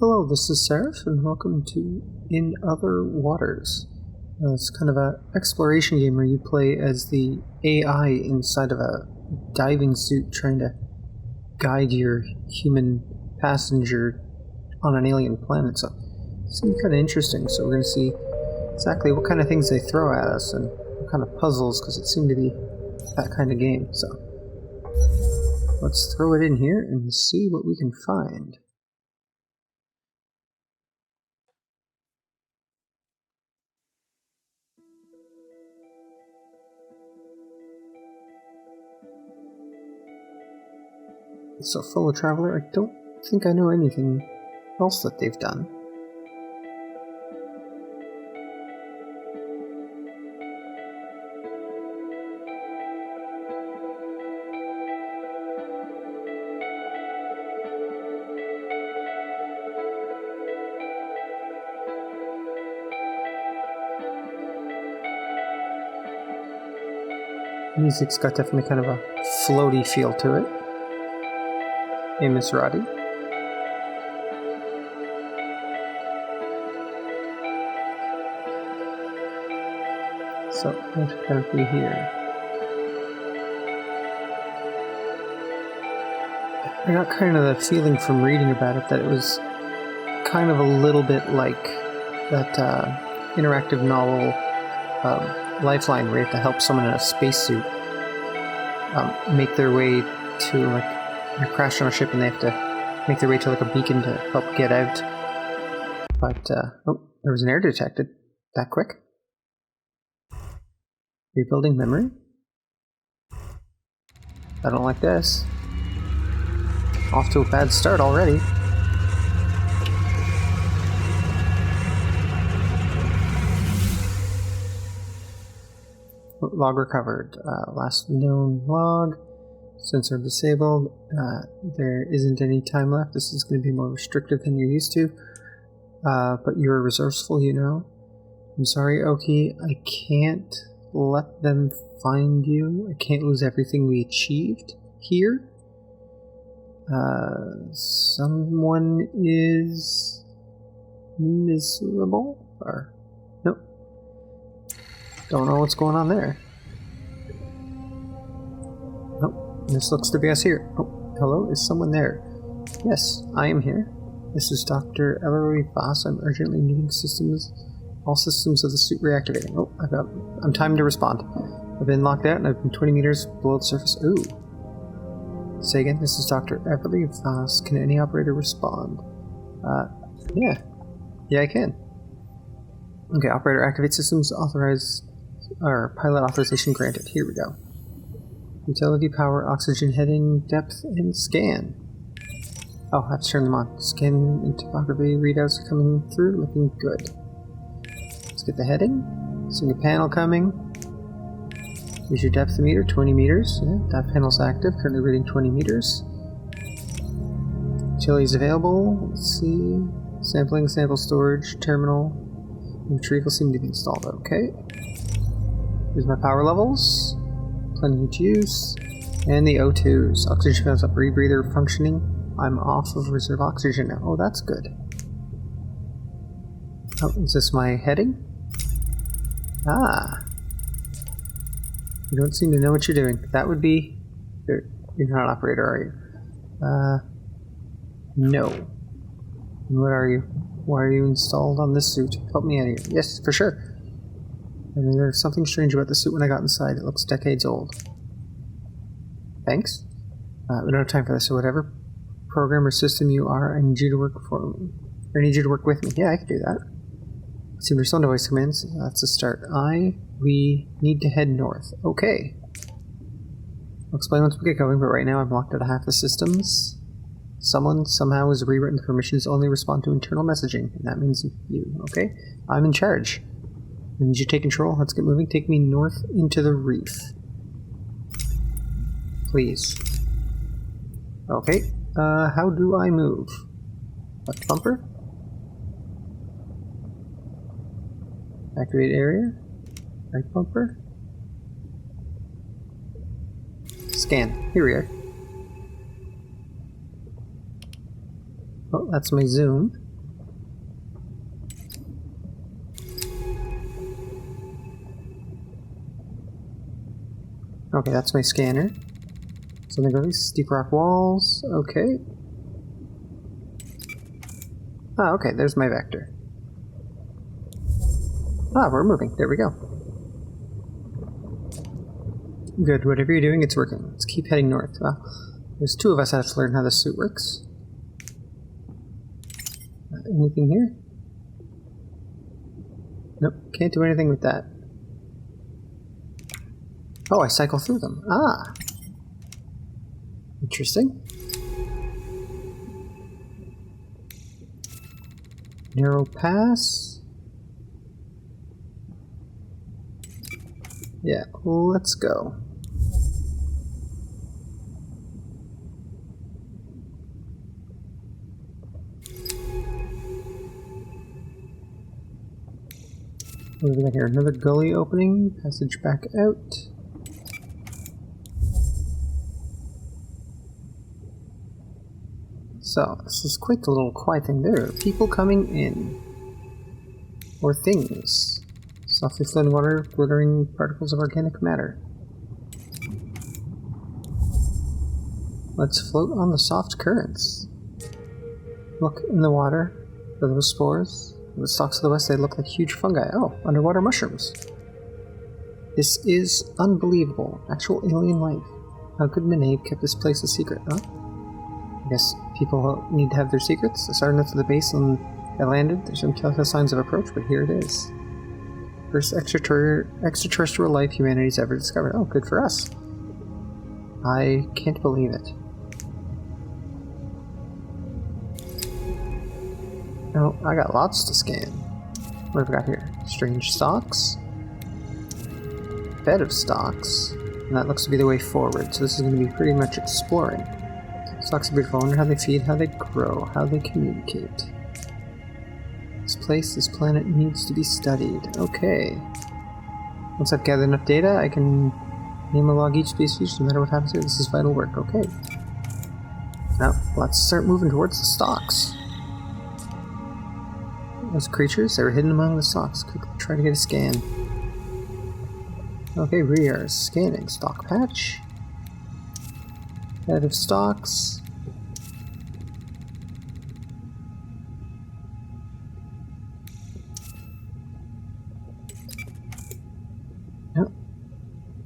Hello, this is Seraph, and welcome to In Other Waters. It's kind of an exploration game where you play as the AI inside of a diving suit trying to guide your human passenger on an alien planet. So it seems kind of interesting, so we're going to see exactly what kind of things they throw at us and what kind of puzzles, because it seemed to be that kind of game. So let's throw it in here and see what we can find. So, fellow traveler, I don't think I know anything else that they've done. Music's got definitely kind of a floaty feel to it. Hey, Miss Roddy. So, what can we hear? I got kind of the feeling from reading about it that it was kind of a little bit like that interactive novel Lifeline, where you have to help someone in a spacesuit make their way to, like, they crashed on a ship and they have to make their way to like a beacon to help get out. But, oh, there was an error detected. That quick? Rebuilding memory? I don't like this. Off to a bad start already. Log recovered. Last known log. Sensor disabled. There isn't any time left. This is going to be more restrictive than you're used to. But you're resourceful, you know. I'm sorry, Oki. I can't let them find you. I can't lose everything we achieved here. Someone is miserable? Or, nope. Don't know what's going on there. This looks to be us here. Oh, hello? Is someone there? Yes, I am here. This is Dr. Ellery Voss. I'm urgently needing all systems of the suit reactivating. Oh, I'm timed to respond. I've been locked out and I've been 20 meters below the surface. Ooh. Say again, this is Dr. Ellery Voss. Can any operator respond? Yeah. Yeah, I can. Okay, operator activate systems authorized, or pilot authorization granted. Here we go. Utility power, oxygen heading, depth, and scan. Oh, I have to turn them on. Scan and topography readouts are coming through, looking good. Let's get the heading. Seeing a panel coming. Here's your depth meter, 20 meters. Yeah, that panel's active, currently reading 20 meters. Utilities available. Let's see. Sampling, sample storage, terminal. Retrieval seem to be installed. Okay. Here's my power levels. Plenty to use. And the O2s. Oxygen fills up, rebreather functioning. I'm off of reserve oxygen now. Oh, that's good. Oh, is this my heading? Ah. You don't seem to know what you're doing. That would be... You're not an operator, are you? No. And what are you? Why are you installed on this suit? Help me out here. Yes, for sure. And there's something strange about the suit when I got inside. It looks decades old. Thanks. We don't have time for this, so whatever program or system you are, I need you to work for me. Or I need you to work with me. Yeah, I can do that. See, there's no voice commands. That's a start. We need to head north. Okay. I'll explain once we get going, but right now I'm locked out of half the systems. Someone somehow has rewritten the permissions to only respond to internal messaging, and that means you, okay? I'm in charge. I need you to take control. Let's get moving. Take me north into the reef. Please. Okay. How do I move? Left bumper? Activate area? Right bumper? Scan. Here we are. Oh, that's my zoom. Okay, that's my scanner. Something really steep rock walls. Okay. Ah, okay, there's my vector. Ah, we're moving. There we go. Good, whatever you're doing, it's working. Let's keep heading north. Well, there's two of us that have to learn how the suit works. Anything here? Nope, can't do anything with that. Oh, I cycle through them. Ah! Interesting. Narrow pass. Yeah, let's go. What do we got here? Another gully opening. Passage back out. So, this is quite the little quiet thing. There are people coming in. Or things. Softly flowing water, glittering particles of organic matter. Let's float on the soft currents. Look in the water. Are those spores? The stalks to the west, they look like huge fungi. Oh, underwater mushrooms. This is unbelievable. Actual alien life. How could Minave kept this place a secret, huh? I guess people need to have their secrets. I started to the base and I landed. There's some telltale signs of approach, but here it is. First extraterrestrial life humanity's ever discovered. Oh, good for us. I can't believe it. Oh, I got lots to scan. What have we got here? Strange stalks. Bed of stalks. And that looks to be the way forward, so this is going to be pretty much exploring. Stalks are beautiful. I wonder how they feed, how they grow, how they communicate. This planet needs to be studied. Okay. Once I've gathered enough data, I can name and log each species no matter what happens here. This is vital work. Okay. Now, let's start moving towards the stalks. Those creatures, they were hidden among the stalks. Quickly try to get a scan. Okay, we are scanning. Stalk patch. Bed of stalks. Yep.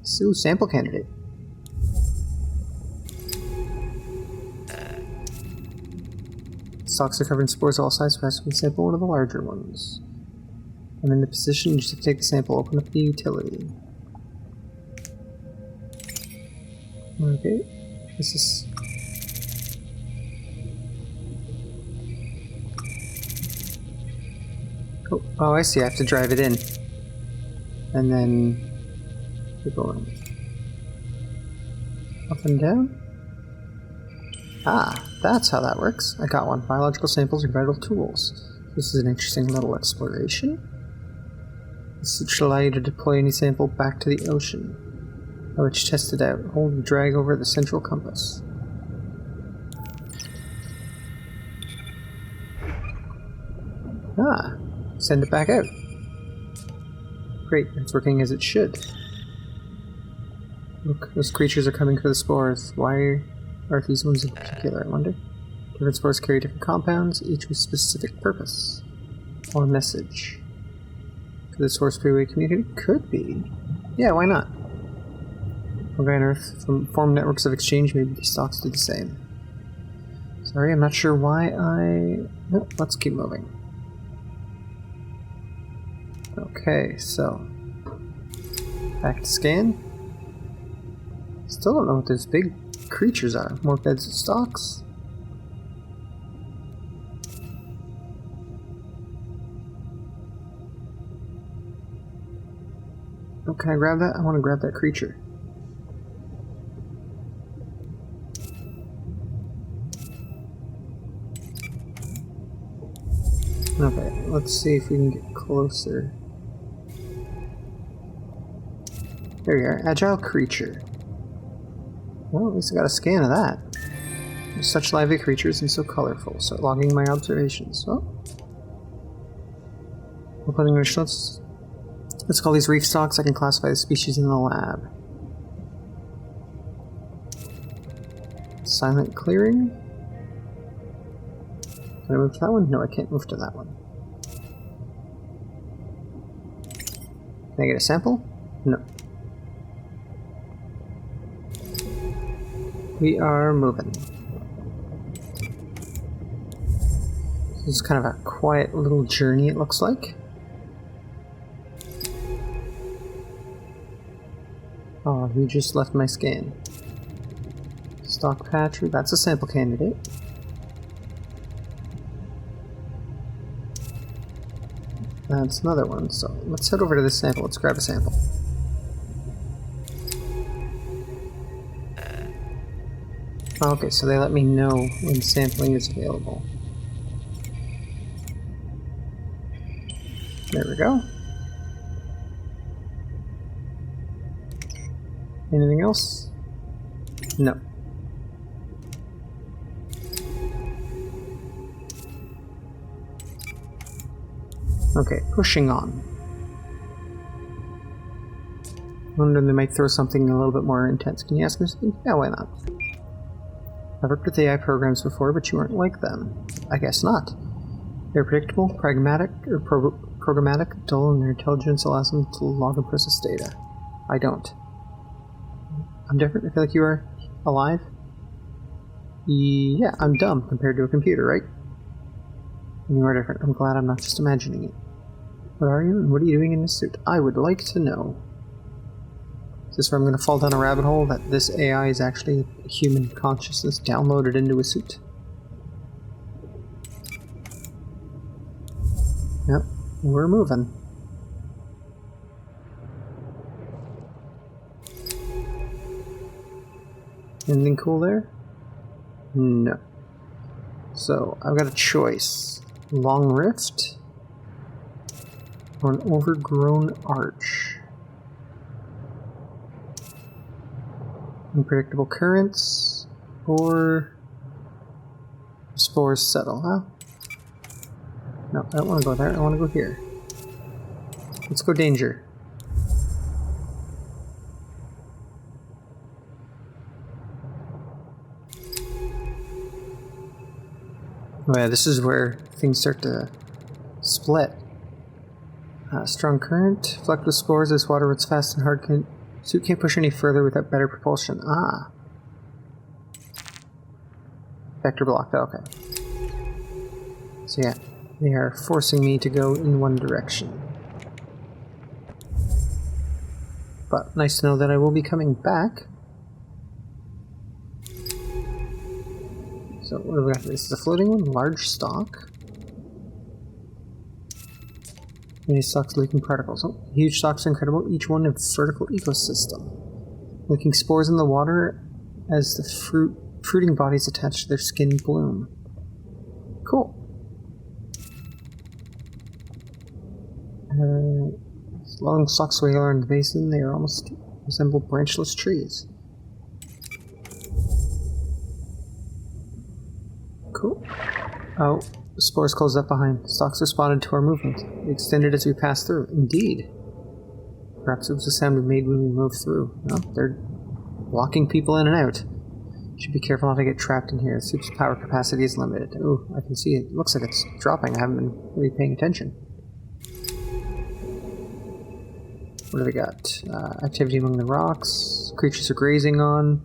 So, sample candidate. Stalks are covered in spores of all sizes. Perhaps we can sample one of the larger ones. I'm in the position just to take the sample. Open up the utility. Okay. This is... Oh, I see. I have to drive it in. And then... keep going. Up and down? Ah, that's how that works. I got one. Biological samples are vital tools. This is an interesting little exploration. This should allow you to deploy any sample back to the ocean. Which test it out. Hold and drag over the central compass. Ah, send it back out. Great, it's working as it should. Look, those creatures are coming for the spores. Why are these ones in particular, I wonder? Different spores carry different compounds, each with specific purpose. Or message. Could the source be a way to communicate? Could be. Yeah, why not? Fungi on Earth form networks of exchange, maybe these stalks do the same. Sorry, I'm not sure why Nope, let's keep moving. Okay, so... back to scan. Still don't know what those big creatures are. More beds of stalks? Oh, can I grab that? I want to grab that creature. Okay, let's see if we can get closer. There we are. Agile creature. Well, at least I got a scan of that. They're such lively creatures and so colorful. Start logging my observations. Oh. Opening let's call these reef stalks. I can classify the species in the lab. Silent clearing. Can I move to that one? No, I can't move to that one. Can I get a sample? No. We are moving. This is kind of a quiet little journey, it looks like. Oh, you just left my scan. Stock patch, that's a sample candidate. That's another one, so let's head over to this sample. Let's grab a sample. Okay, so they let me know when sampling is available. There we go. Anything else? No. Okay, pushing on. Wonder they might throw something a little bit more intense. Can you ask me something? Yeah, why not? I've worked with AI programs before, but you weren't like them. I guess not. They're predictable, pragmatic, or programmatic, dull, and their intelligence allows them to log and process data. I don't. I'm different? I feel like you are alive? Yeah, I'm dumb compared to a computer, right? And you are different. I'm glad I'm not just imagining it. What are you, and what are you doing in this suit? I would like to know. Is this where I'm going to fall down a rabbit hole, that this AI is actually human consciousness downloaded into a suit? Yep, we're moving. Anything cool there? No. So, I've got a choice. Long rift or an overgrown arch. Unpredictable currents or spores settle, huh? No, I don't want to go there. I want to go here. Let's go danger. Oh yeah, this is where things start to split. Strong current, flecked with spores as water runs fast and hard. Suit can't push any further without better propulsion. Ah. Vector blocked, okay. So yeah, they are forcing me to go in one direction. But nice to know that I will be coming back. So what do we got? This is a floating one, large stock. Many stocks leaking particles. Oh, huge stocks are incredible, each one a vertical ecosystem. Leaking spores in the water as the fruiting bodies attach to their skin bloom. Cool. Long stalks sway around the basin, they are almost resemble branchless trees. Cool. Oh, the spores closed up behind. Stalks responded to our movement. They extended as we passed through. Indeed. Perhaps it was the sound we made when we moved through. Well, they're blocking people in and out. Should be careful not to get trapped in here. The suit's power capacity is limited. Oh, I can see it. Looks like it's dropping. I haven't been really paying attention. What do we got? Activity among the rocks. Creatures are grazing on.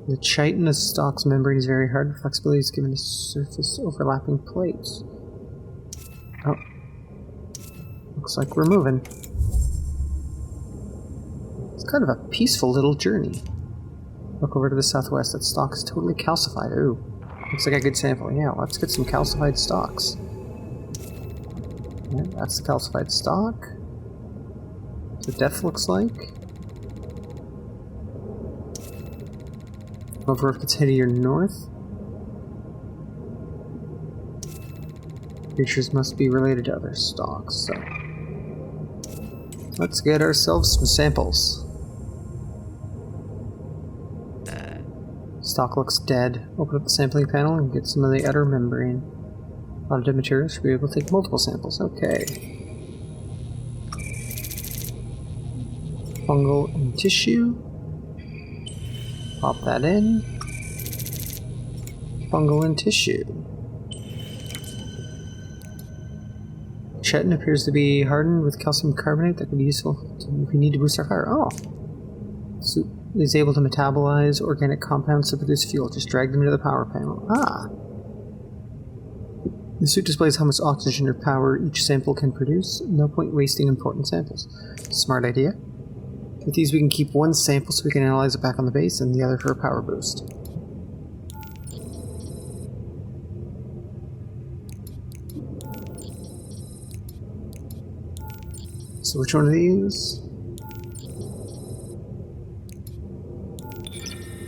The chitinous stalk's membrane is very hard. Flexibility is given to surface overlapping plates. Oh. Looks like we're moving. It's kind of a peaceful little journey. Look over to the southwest. That stalk is totally calcified. Ooh. Looks like a good sample. Yeah, let's get some calcified stalks. Yeah, that's the calcified stalk. That's what death looks like. Over if it's heading your north. Creatures must be related to other stalks, so let's get ourselves some samples. Stalk looks dead. Open up the sampling panel and get some of the outer membrane. A lot of dead material should be able to take multiple samples. Okay. Fungal and tissue. Pop that in. Fungal and tissue. Chitin appears to be hardened with calcium carbonate that could be useful if we need to boost our fire. Oh! So is able to metabolize organic compounds to produce fuel. Just drag them into the power panel. Ah! The suit displays how much oxygen or power each sample can produce. No point wasting important samples. Smart idea. With these we can keep one sample so we can analyze it back on the base and the other for a power boost. So which one of these?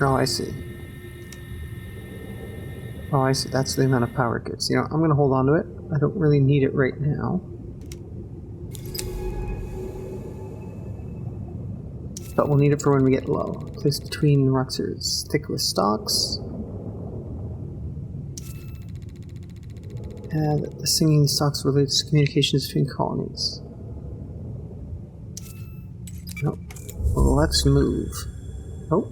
Oh, I see. Oh, I see. That's the amount of power it gives. You know, I'm going to hold on to it. I don't really need it right now. But we'll need it for when we get low. Placed between ruxers, thick with stalks. And the singing stalks relates to communications between colonies. Oh, well, let's move. Oh,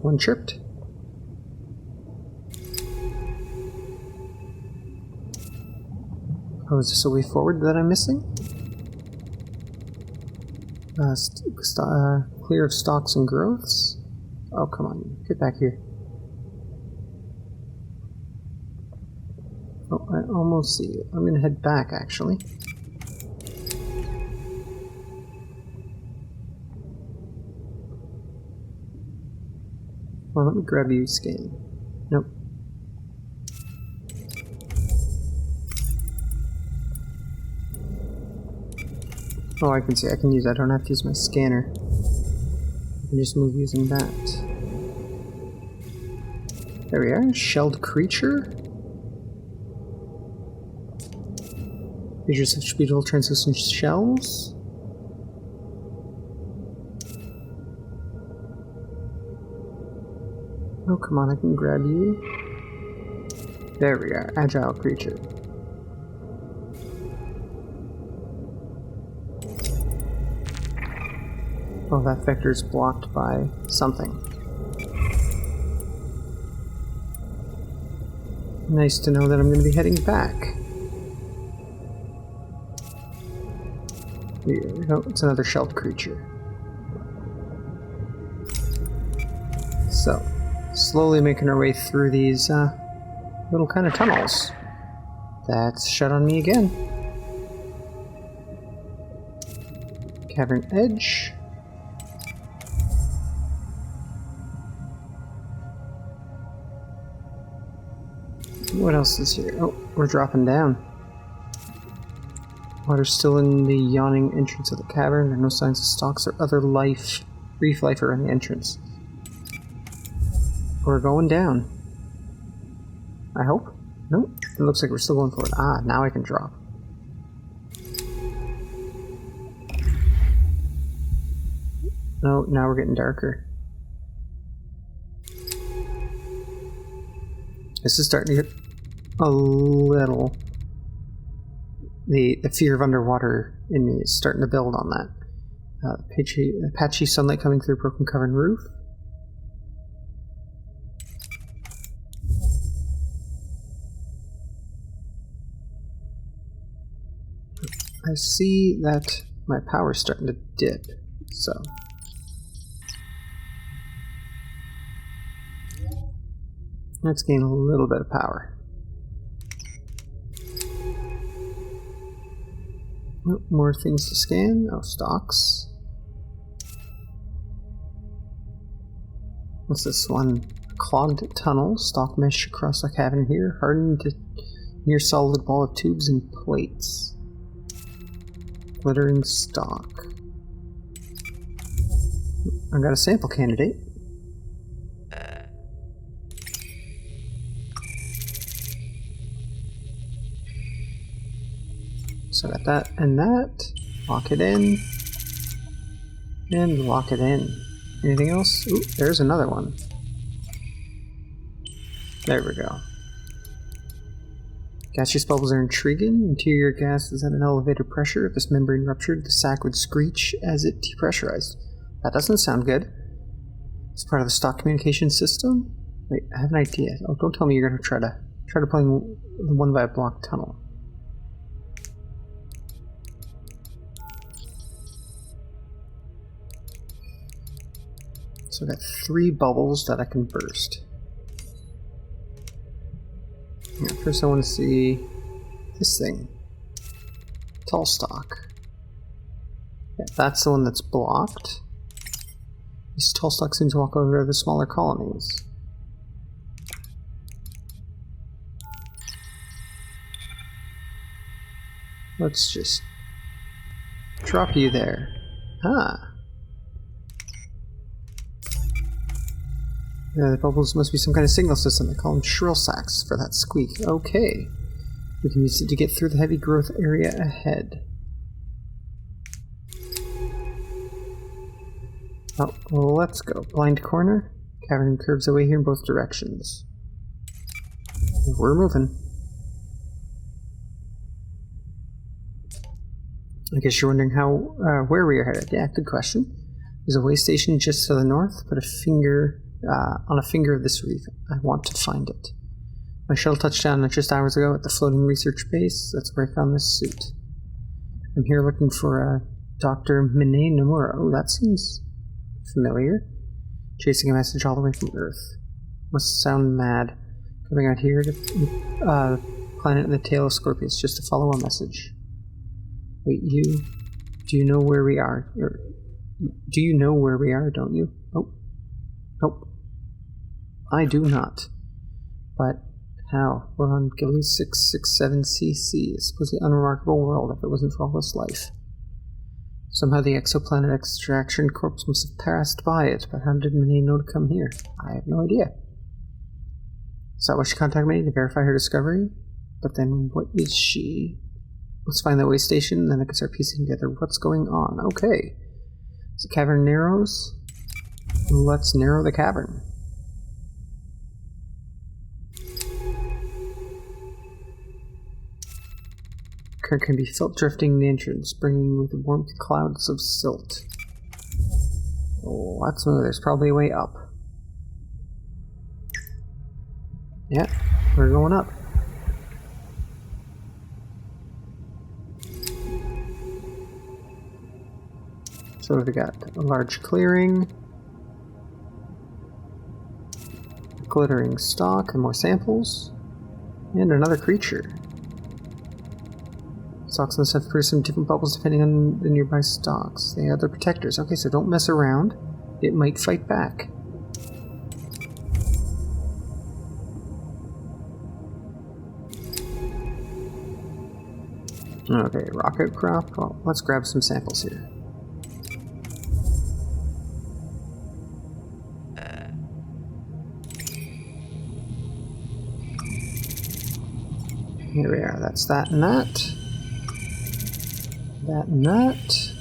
one chirped. Oh, is this a way forward that I'm missing? Clear of stalks and growths? Oh, come on, get back here. Oh, I almost see it. I'm gonna head back, actually. Well, let me grab you, scan. Nope. Oh, I can see. I can use that. I don't have to use my scanner. I can just move using that. There we are. Shelled creature. Features such beautiful translucent shells. Oh, come on. I can grab you. There we are. Agile creature. Oh, that vector is blocked by something. Nice to know that I'm going to be heading back. Weird. Oh, it's another shelled creature. So, slowly making our way through these little kind of tunnels. That's shut on me again. Cavern edge. What else is here? Oh, we're dropping down. Water's still in the yawning entrance of the cavern. There are no signs of stalks or other life, reef life around the entrance. We're going down. I hope? Nope. It looks like we're still going forward. Ah, now I can drop. No, now we're getting darker. This is starting to get a little... The fear of underwater in me is starting to build on that. Patchy sunlight coming through a broken cavern roof. I see that my power's starting to dip, so... Let's gain a little bit of power. Oh, more things to scan. Oh, stalks. What's this one? Clogged tunnel. Stalk mesh across the cavern here. Hardened to near solid ball of tubes and plates. Glittering stalk. I got a sample candidate. So I got that and that. Lock it in. And lock it in. Anything else? Ooh, there's another one. There we go. Gaseous bubbles are intriguing. Interior gas is at an elevated pressure. If this membrane ruptured, the sac would screech as it depressurized. That doesn't sound good. It's part of the stock communication system? Wait, I have an idea. Oh, don't tell me you're going to try to play the one by a block tunnel. So I've got 3 bubbles that I can burst. Yeah, first I want to see this thing. Tall stock. Yeah, that's the one that's blocked. These tall stocks seem to walk over to the smaller colonies. Let's just drop you there. Ah. Yeah, the bubbles must be some kind of signal system. They call them shrill sacks for that squeak. Okay. We can use it to get through the heavy growth area ahead. Oh, well, let's go. Blind corner. Cavern curves away here in both directions. We're moving. I guess you're wondering where we are headed. Yeah, good question. There's a way station just to the north. Put a finger on a finger of this reef. I want to find it. My shuttle touched down just hours ago at the floating research base. That's where I found this suit. I'm here looking for Dr. Mine Nomura. Oh, that seems familiar. Chasing a message all the way from Earth. Must sound mad. Coming out here to planet in the tail of Scorpius just to follow a message. Wait, do you know where we are? Or, do you know where we are, don't you? Oh. Nope. I do not. But how? We're on Gillies 667cc. A supposedly unremarkable world if it wasn't for all this life. Somehow the exoplanet extraction corps must have passed by it, but how did Mine know to come here? I have no idea. So why she contacted me to verify her discovery? But then what is she? Let's find that way station, and then I can start piecing together what's going on. Okay. So cavern narrows. Let's narrow the cavern. Current can be felt drifting in the entrance, bringing with warmth clouds of silt. Oh, let's move. There's probably a way up. Yeah, we're going up. So we've got a large clearing, a glittering stalk, and more samples, and another creature. Stalks and stuff produce some different bubbles depending on the nearby stalks. They are their protectors. Okay, so don't mess around. It might fight back. Okay, rock outcrop. Well, let's grab some samples here. Here we are. That's that and that. That and that.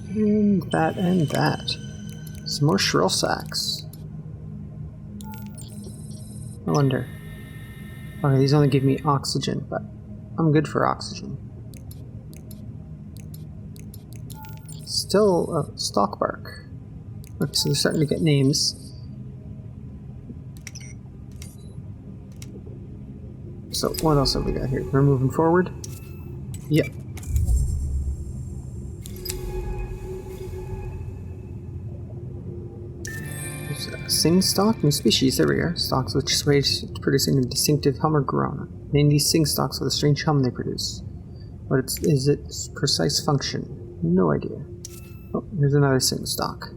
And that and that. Some more shrill sacks. I wonder. Okay, these only give me oxygen, but I'm good for oxygen. Still stalk bark. Okay, so they're starting to get names. So what else have we got here? We're moving forward. Yep. Sing stalk, new species. There we are. Stalks which sway producing a distinctive hum or groan. Name these sing stalks with a strange hum they produce. What is its precise function? No idea. Oh, here's another sing stalk.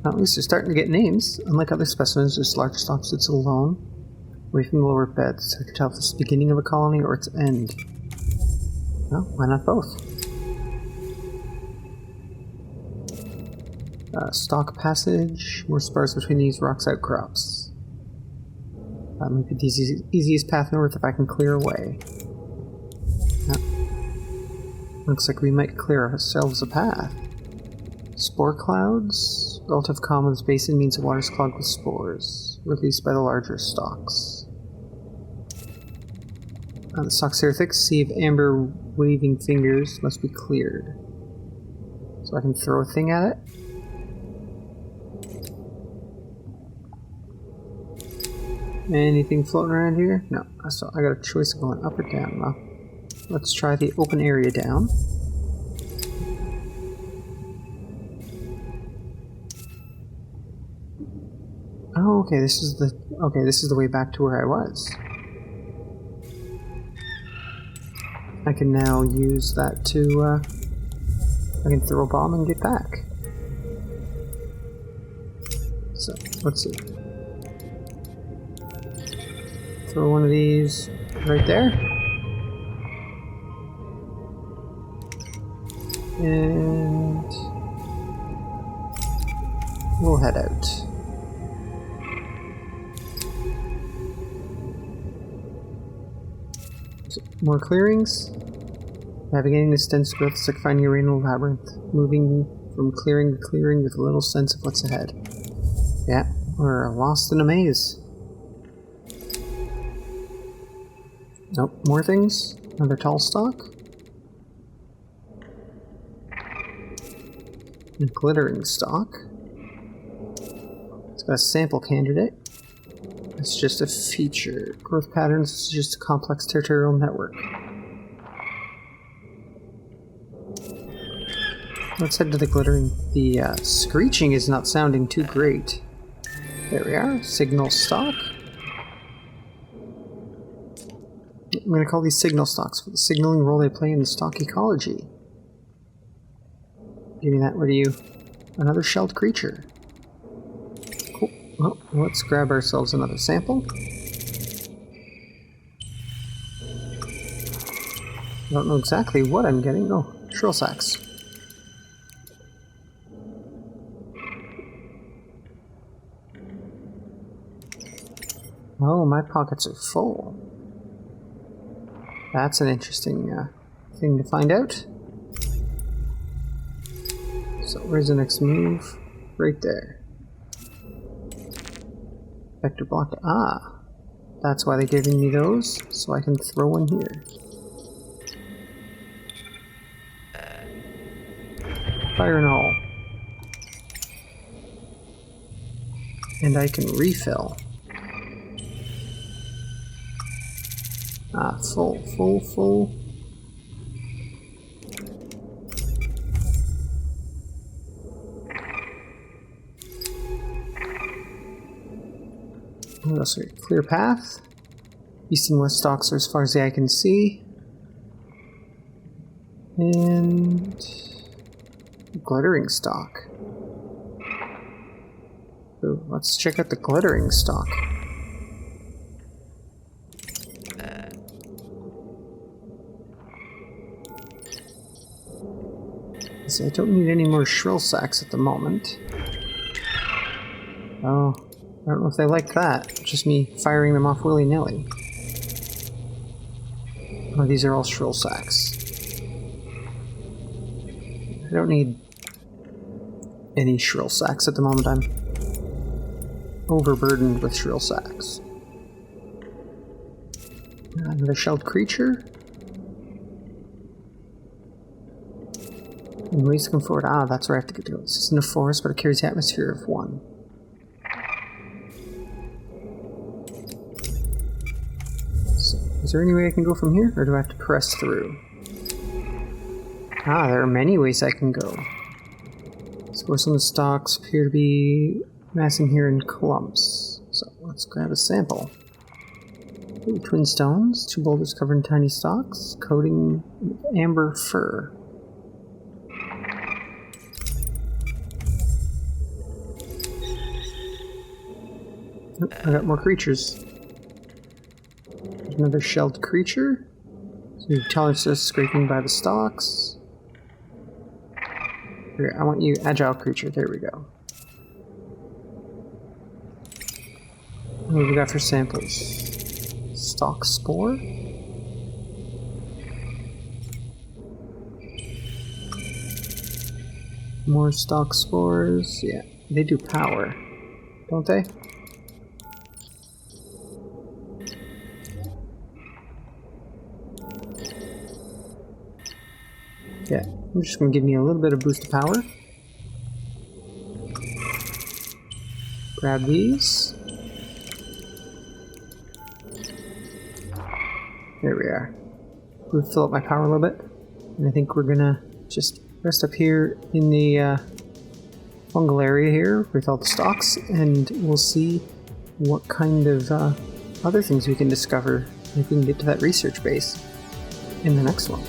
At least they're starting to get names. Unlike other specimens, this large stalk sits alone, away from the lower beds. I can tell if it's the beginning of a colony or its end. Well, why not both? Stalk passage, more spars between these rocks outcrops. That might be the easiest path north if I can clear away. Looks like we might clear ourselves a path. Spore clouds. Relative calm in this basin means the water is clogged with spores, released by the larger stalks. The stalks here, a thick sea of amber waving fingers must be cleared. So I can throw a thing at it. Anything floating around here? No. So I got a choice of going up or down. Well, let's try the open area down. Oh, okay, this is the way back to where I was. I can now use that to, I can throw a bomb and get back. So, let's see. Throw one of these right there. And we'll head out. More clearings. Navigating this dense growth is like finding a renal labyrinth, moving from clearing to clearing with a little sense of what's ahead. Yeah, we're lost in a maze. Nope, more things. Another tall stalk. A glittering stalk. It's got a sample candidate. It's just a feature. Growth patterns is just a complex territorial network. Let's head to the glittering. The screeching is not sounding too great. There we are. Signal stock. I'm going to call these signal stocks for the signaling role they play in the stock ecology. Give me that. What are you? Another shelled creature. Cool. Well, let's grab ourselves another sample. I don't know exactly what I'm getting. Oh, shrill sacks. Oh, my pockets are full. That's an interesting thing to find out. So where's the next move? Right there. Vector blocked. Ah! That's why they're giving me those, so I can throw one here. Fire in the hole. And I can refill. Ah, full. What else? Clear path. East and west stalks are as far as the eye can see. And glittering stalk. Ooh, let's check out the glittering stalk. See, I don't need any more shrill sacks at the moment. Oh, I don't know if they like that. Just me firing them off willy-nilly. Oh, these are all shrill sacks. I don't need any shrill sacks at the moment. I'm overburdened with shrill sacks. Another shelled creature. And ways to come forward. Ah, that's where I have to get to go. This isn't a forest, but it carries the atmosphere of one. So, is there any way I can go from here, or do I have to press through? Ah, there are many ways I can go. So some of the stalks appear to be massing here in clumps. So let's grab a sample. Ooh, twin stones, 2 boulders covered in tiny stalks, coating amber fur. Oh, I got more creatures. There's another shelled creature. So you tell it's just scraping by the stalks. Here, I want you, agile creature. There we go. What do we got for samples? Stalk spore? More stalk spores. Yeah, they do power, don't they? Yeah, I'm just going to give me a little bit of boost of power. Grab these. There we are. We'll fill up my power a little bit. And I think we're going to just rest up here in the fungal area here with all the stalks, and we'll see what kind of other things we can discover if we can get to that research base in the next one.